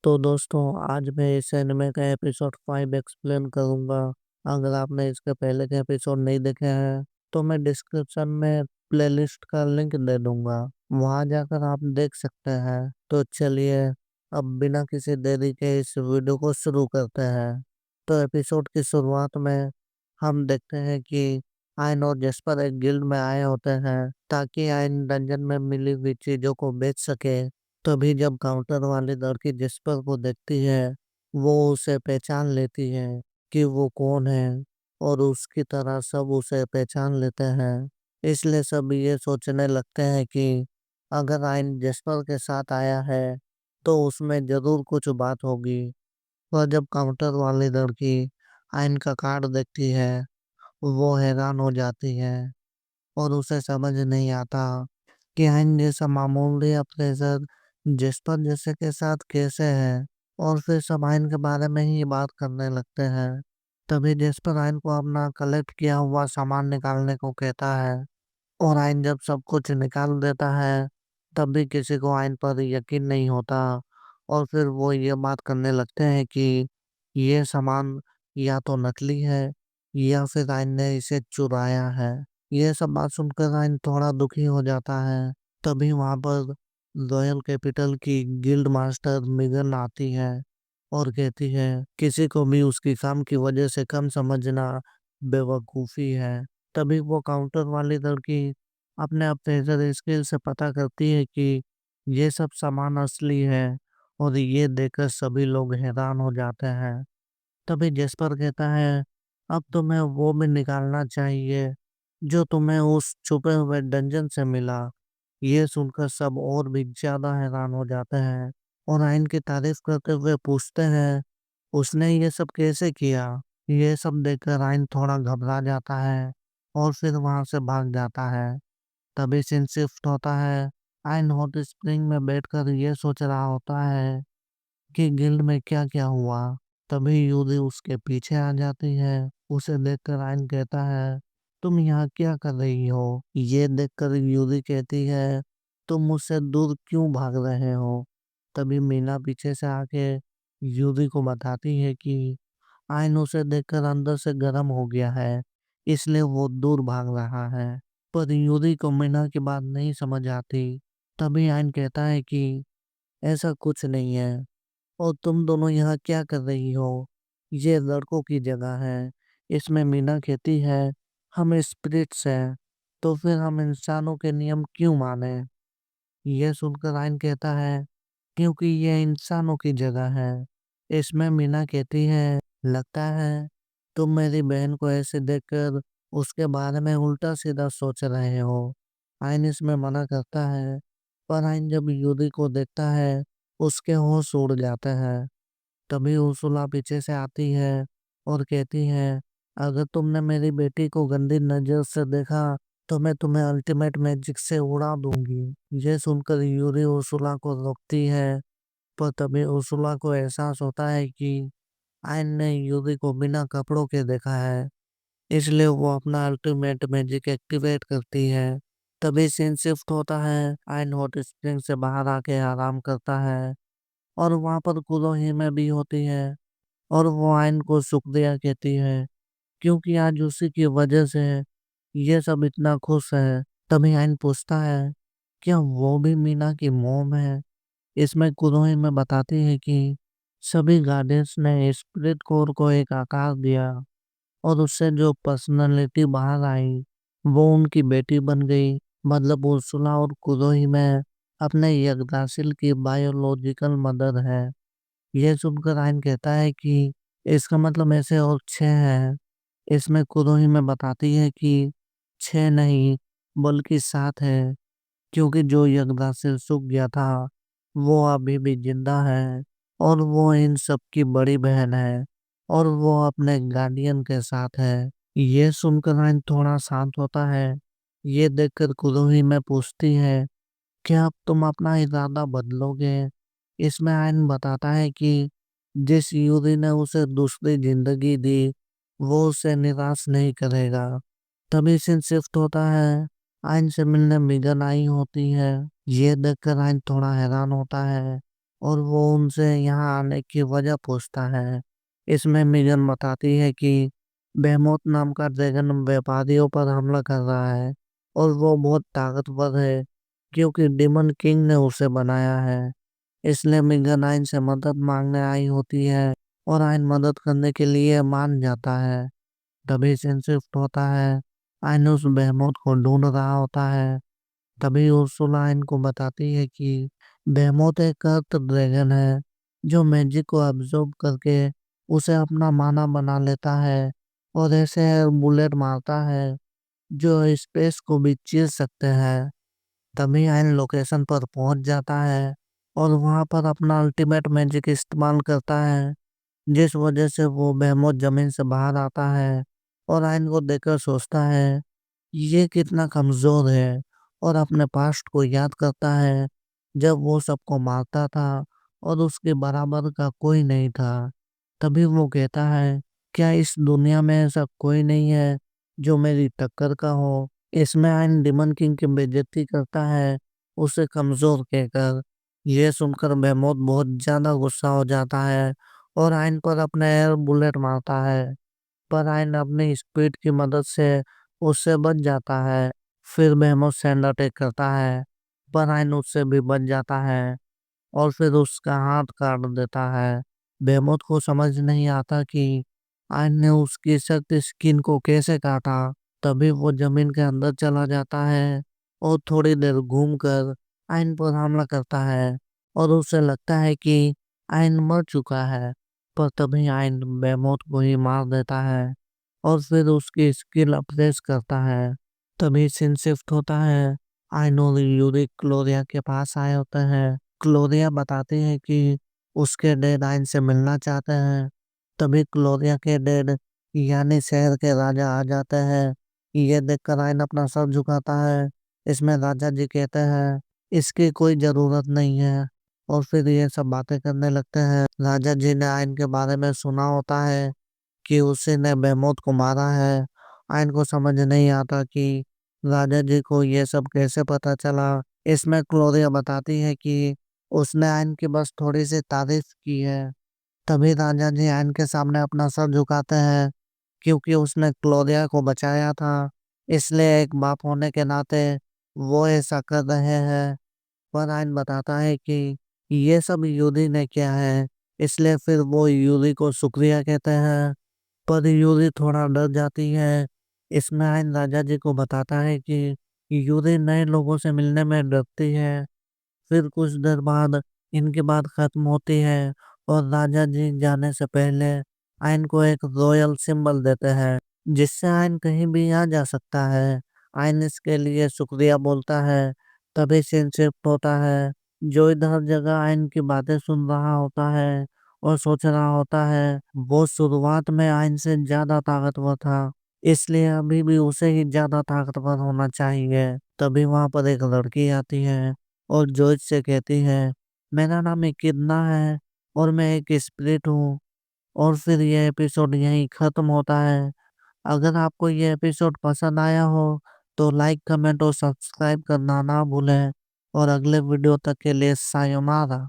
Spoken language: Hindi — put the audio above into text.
तो दोस्तों, आज मैं इस एनिमे का एपिसोड 5 एक्सप्लेन करूंगा। अगर आपने इसके पहले के एपिसोड नहीं देखे हैं तो मैं डिस्क्रिप्शन में प्लेलिस्ट का लिंक दे दूंगा, वहां जाकर आप देख सकते हैं। तो चलिए, अब बिना किसी देरी के इस वीडियो को शुरू करते हैं। तो एपिसोड की शुरुआत में हम देखते हैं कि आयन और जेस्पर एक गिल्ड में आए होते हैं ताकि आयन डंजन में मिली हुई चीजों को बेच सके। तभी जब काउंटर वाली लड़की जिस्पर को देखती है, वो उसे पहचान लेती है कि वो कौन है, और उसकी तरह सब उसे पहचान लेते हैं। इसलिए सब ये सोचने लगते हैं कि अगर आयन जिस्पर के साथ आया है तो उसमें जरूर कुछ बात होगी। पर जब काउंटर वाली लड़की आयन का कार्ड देखती है, वो हैरान हो जाती है और उसे समझ नहीं आता कि आयन जैसा मामूली अप्रेजर जेस्पर जैसे के साथ कैसे है। और फिर सब आयन के बारे में ही बात करने लगते हैं। तभी जेस्पर आयन को अपना कलेक्ट किया हुआ सामान निकालने को कहता है, और आयन जब सब कुछ निकाल देता है तब भी किसी को आयन पर यकीन नहीं होता। और फिर वो ये बात करने लगते हैं कि ये सामान या तो नकली है या फिर आयन ने इसे चुराया है। ये सब बात सुनकर आयन थोड़ा दुखी हो जाता है। तभी वहां पर रॉयल कैपिटल की गिल्ड मास्टर मिगन आती है और कहती है किसी को भी उसकी काम की वजह से कम समझना बेवकूफी है। तभी वो काउंटर वाली लड़की अपने अप्रेजर स्किल से पता करती है कि ये सब सामान असली है, और ये देखकर सभी लोग हैरान हो जाते हैं। तभी जेस्पर कहता है, अब तुम्हें वो भी निकालना चाहिए जो तुम्हें उस छुपे हुए डंजन से मिला। ये सुनकर सब और भी ज्यादा हैरान हो जाते हैं और आयन की तारीफ करते हुए पूछते हैं, उसने ये सब कैसे किया। ये सब देखकर आयन थोड़ा घबरा जाता है और फिर वहां से भाग जाता है। तभी सीन शिफ्ट होता है। आयन हॉट स्प्रिंग में बैठकर ये सोच रहा होता है कि गिल्ड में क्या क्या हुआ। तभी यूरी उसके पीछे आ जाती है। उसे देखकर आयन कहता है, तुम यहाँ क्या कर रही हो। ये देखकर यूरी कहती है, तुम मुझसे दूर क्यों भाग रहे हो। तभी मीना पीछे से आके यूरी को बताती है कि आयन उसे देखकर अंदर से गर्म हो गया है, इसलिए वो दूर भाग रहा है। पर यूरी को मीना की बात नहीं समझ आती। तभी आयन कहता है कि ऐसा कुछ नहीं है, और तुम दोनों यहाँ क्या कर रही हो। ये लड़कों की जगह है। इसमें मीना कहती है, हम स्पिरिट्स हैं, तो फिर हम इंसानों के नियम क्यों माने। ये सुनकर आयन कहता है, क्योंकि ये इंसानों की जगह है। इसमें मीना कहती है, लगता है तुम मेरी बहन को ऐसे देखकर उसके बारे में उल्टा सीधा सोच रहे हो। आयन इसमें मना करता है, पर आयन जब यूरी को देखता है उसके होश उड़ जाते हैं। तभी उर्सुला पीछे से आती है और कहती है, अगर तुमने मेरी बेटी को गंदी नजर से देखा तो मैं तुम्हें अल्टीमेट मैजिक से उड़ा दूंगी। ये सुनकर यूरी उर्सुला को रोकती है, पर तभी उर्सुला को एहसास होता है कि आयन ने यूरी को बिना कपड़ों के देखा है, इसलिए वो अपना अल्टीमेट मैजिक एक्टिवेट करती है। तभी सीन शिफ्ट होता है। आयन हॉट स्प्रिंग से बाहर आके आराम करता है, और वहां पर कुरोही में भी होती है, और वो आयन को शुक्रिया कहती है क्योंकि आज उसी की वजह से ये सब इतना खुश है। तभी आयन पूछता है, क्या वो भी मीना की मोम है। इसमें कुरोही में बताती है कि सभी गार्डियंस ने स्पिरिट कोर को एक आकार दिया, और उससे जो पर्सनालिटी बाहर आई वो उनकी बेटी बन गई। मतलब उर्सुला और कुरोही में अपने यग्द्रासिल की बायोलॉजिकल मदर है। यह सुनकर आयन कहता है कि इसका मतलब ऐसे और 6 हैं। इसमें कुरोही में बताती है कि 6 नहीं बल्कि 7 है, क्योंकि जो यगदा से सूख गया था वो अभी भी जिंदा है, और वो इन सब की बड़ी बहन है, और वो अपने गार्डियन के साथ है। ये सुनकर आयन थोड़ा शांत होता है। ये देखकर कुरोही में पूछती है, क्या अब तुम अपना इरादा बदलोगे। इसमें आयन बताता है कि जिस यूरी ने उसे दूसरी जिंदगी दी वो उसे निराश नहीं करेगा। तभी सीन शिफ्ट होता है। आयन से मिलने मिगन आई होती है। ये देखकर आयन थोड़ा हैरान होता है और वो उनसे यहाँ आने की वजह पूछता है। इसमें मिगन बताती है कि बेमौत नाम का ड्रैगन व्यापारियों पर हमला कर रहा है और वो बहुत ताकतवर है क्योंकि डिमन किंग ने उसे बनाया है। इसलिए मिगन आइन से मदद मांगने आई होती है और आइन मदद करने के लिए मान जाता है। तभी सीन शिफ्ट होता है। आइन उस बेमौत को ढूंढ रहा होता है। तभी उर्सुला इनको बताती है कि बेमौत एक अर्थ ड्रैगन है जो मैजिक को अब्जॉर्ब करके उसे अपना माना बना लेता है और ऐसे बुलेट मारता है जो स्पेस को भी चीर सकते हैं। तभी आयन लोकेशन पर पहुंच जाता है और वहां पर अपना अल्टीमेट मैजिक इस्तेमाल करता है, जिस वजह से वो बेमौत जमीन से बाहर आता है और आयन को देखकर सोचता है ये कितना कमजोर है और अपने पास्ट को याद करता है जब वो सबको मारता था और उसके बराबर का कोई नहीं था। तभी वो कहता है क्या इस दुनिया में ऐसा कोई नहीं है जो मेरी टक्कर का हो। इसमें आयन डिमन किंग की बेइज्जती करता है उसे कमजोर कहकर। यह सुनकर बेमौत बहुत ज्यादा गुस्सा हो जाता है और आयन पर अपने एयर बुलेट मारता है, पर आयन अपनी स्पीड की मदद से उससे बच जाता है। फिर बेहेमोथ सैंड अटैक करता है, पर आयन उससे भी बच जाता है और फिर उसका हाथ काट देता है। बेहेमोथ को समझ नहीं आता कि आयन ने उसकी सख्त स्किन को कैसे काटा। तभी वो जमीन के अंदर चला जाता है और थोड़ी देर घूमकर आयन पर हमला करता है और उसे लगता है कि आयन मर चुका है, पर तभी आयन बेहेमोथ को ही मार देता है और फिर उसकी स्किल अप्रेस करता है। तभी सीन शिफ्ट होता है। आयन और यूरी क्लोरिया के पास आए होते हैं। क्लोरिया बताती है कि उसके डैड आयन से मिलना चाहते हैं। तभी क्लोरिया के डैड यानी शहर के राजा आ जाते हैं। ये देखकर आयन अपना सर झुकाता है। इसमें राजा जी कहते हैं इसकी कोई जरूरत नहीं है और फिर ये सब बातें करने लगते हैं। राजा जी ने आयन के बारे में सुना होता है कि उसी ने बेमौत को मारा है। आयन को समझ नहीं आता कि राजा जी को ये सब कैसे पता चला। इसमें क्लोरिया बताती है कि उसने आयन की बस थोड़ी सी तारीफ की है। तभी राजा जी आयन के सामने अपना सर झुकाते हैं क्योंकि उसने क्लोरिया को बचाया था। इसलिए एक बाप होने के नाते वो ऐसा कर रहे हैं। पर आयन बताता है कि ये सब यूरी ने किया है, इसलिए फिर वो यूरी को शुक्रिया कहते हैं। पर यूरी थोड़ा डर जाती है। इसमें आयन राजा जी को बताता है कि यूरी नए लोगों से मिलने में डरती है। फिर कुछ देर बाद इनकी बात खत्म होती है और राजा जी जाने से पहले आयन को एक रॉयल सिंबल देते हैं जिससे आयन कहीं भी आ जा सकता है। आयन इसके लिए शुक्रिया बोलता है। तभी सीन शिफ्ट होता है। जो इधर जगह आयन की बातें सुन रहा होता है और सोच रहा होता है वो शुरुआत में आयन से ज्यादा ताकतवर था, इसलिए अभी भी उसे ही ज्यादा ताकतवर होना चाहिए। तभी वहां पर एक लड़की आती है और जॉर्ज से कहती है मेरा नाम कितना है और मैं एक स्पिरिट हूँ। और फिर यह एपिसोड यहीं खत्म होता है। अगर आपको ये एपिसोड पसंद आया हो तो लाइक कमेंट और सब्सक्राइब करना ना भूलें और अगले वीडियो तक के लिए सायोनारा।